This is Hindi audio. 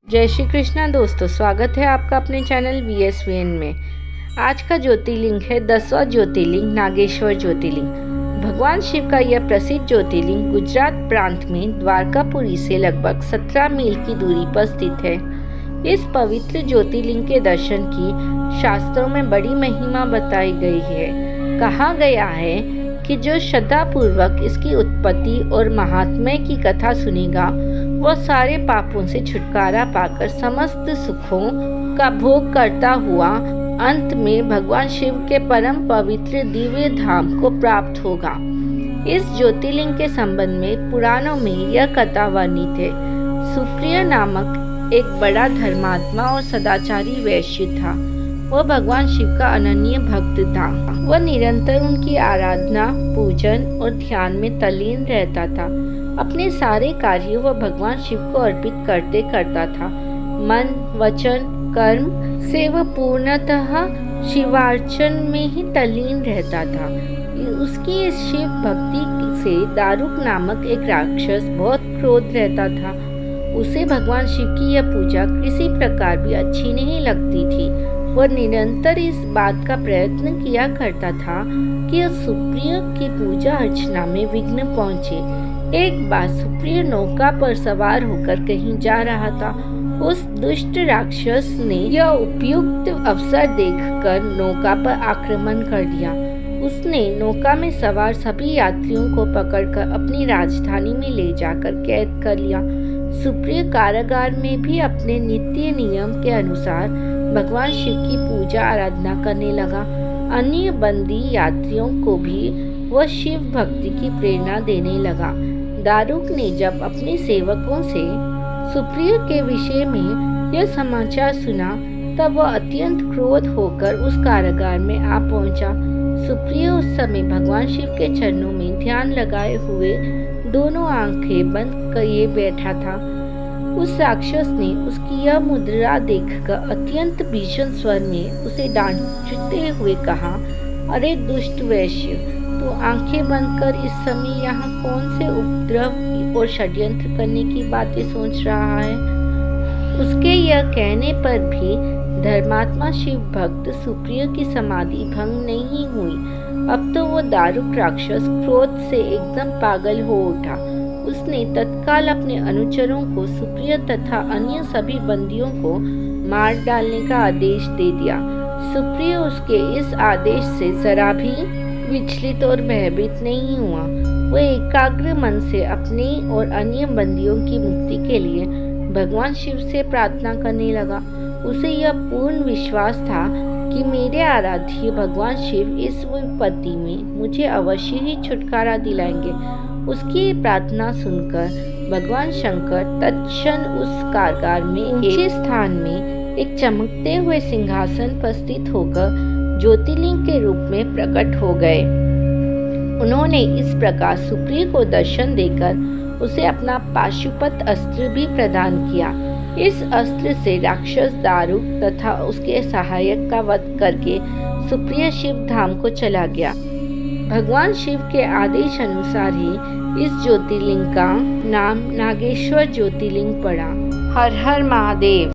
जय श्री कृष्णा दोस्तों, स्वागत है आपका अपने चैनल VSVN में। आज का ज्योतिर्लिंग है 10वां ज्योतिर्लिंग नागेश्वर ज्योतिर्लिंग। भगवान शिव का यह प्रसिद्ध ज्योतिर्लिंग गुजरात प्रांत में द्वारकापुरी से लगभग 17 मील की दूरी पर स्थित है। इस पवित्र ज्योतिर्लिंग के दर्शन की शास्त्रों में बड़ी महिमा बताई गई है। कहा गया है कि जो श्रद्धापूर्वक इसकी उत्पत्ति और महात्म्य की कथा सुनेगा वह सारे पापों से छुटकारा पाकर समस्त सुखों का भोग करता हुआ अंत में भगवान शिव के परम पवित्र दिव्य धाम को प्राप्त होगा। इस ज्योतिर्लिंग के संबंध में पुराणों में यह कथा वर्णित है। सुप्रिय नामक एक बड़ा धर्मात्मा और सदाचारी वैश्य था। वह भगवान शिव का अनन्य भक्त था। वह निरंतर उनकी आराधना, पूजन और ध्यान में तल्लीन रहता था। अपने सारे कार्यों वह भगवान शिव को अर्पित करते करता था। मन, वचन, कर्म से वह पूर्णतः शिवार्चन में ही तल्लीन रहता था। उसकी इस शिव भक्ति से दारुक नामक एक राक्षस बहुत क्रोध रहता था। उसे भगवान शिव की यह पूजा किसी प्रकार भी अच्छी नहीं लगती थी। वह निरंतर इस बात का प्रयत्न किया करता था कि सुप्रिय की पूजा अर्चना में विघ्न पहुंचे। एक बार सुप्रिय नौका पर सवार होकर कहीं जा रहा था। उस दुष्ट राक्षस ने यह उपयुक्त अवसर देखकर नौका पर आक्रमण कर दिया। उसने नौका में सवार सभी यात्रियों को पकड़कर अपनी राजधानी में ले जाकर कैद कर लिया। सुप्रिय कारागार में भी अपने नित्य नियम के अनुसार भगवान शिव की पूजा आराधना करने लगा। अन्य बंदी यात्रियों को भी वह शिव भक्ति की प्रेरणा देने लगा। दारुक ने जब अपने सेवकों से सुप्रिय के विषय में यह समाचार सुना तब वह अत्यंत क्रोध होकर उस कारागार में आ पहुंचा। सुप्रिय उस समय भगवान शिव के चरणों में ध्यान लगाए हुए दोनों आंखें बंद किए बैठा था। उस राक्षस ने उसकी यह मुद्रा देखकर अत्यंत भीषण स्वर में उसे डांटते हुए कहा, अरे दुष्ट वैश्य, तो आंखें बंद कर इस समय यहाँ कौन से उपद्रव और षड्यंत्र करने की बातें सोच रहा है। उसके यह कहने पर भी धर्मात्मा शिव भक्त सुप्रिय की समाधि भंग नहीं हुई। अब तो वो दारुक राक्षस क्रोध से एकदम पागल हो उठा। उसने तत्काल अपने अनुचरों को सुप्रिय तथा अन्य सभी बंदियों को मार डालने का आदेश दे दिया। सुप्रिय उसके इस आदेश से जरा भी विचलित और भयभीत नहीं हुआ। वह एकाग्र मन से अपने और अन्य बंदियों की मुक्ति के लिए भगवान शिव से प्रार्थना करने लगा। उसे यह पूर्ण विश्वास था कि मेरे आराध्य भगवान शिव इस विपत्ति में मुझे अवश्य ही छुटकारा दिलाएंगे। उसकी प्रार्थना सुनकर भगवान शंकर तत्क्षण उस कारागार में ऊंचे स्थान में एक चमकते हुए सिंहासन पर स्थित होकर ज्योतिर्लिंग के रूप में प्रकट हो गए। उन्होंने इस प्रकार सुप्रिय को दर्शन देकर उसे अपना पाशुपत अस्त्र भी प्रदान किया। इस अस्त्र से राक्षस दारुक तथा उसके सहायक का वध करके सुप्रिय शिव धाम को चला गया। भगवान शिव के आदेश अनुसार ही इस ज्योतिर्लिंग का नाम नागेश्वर ज्योतिर्लिंग पड़ा। हर हर महादेव।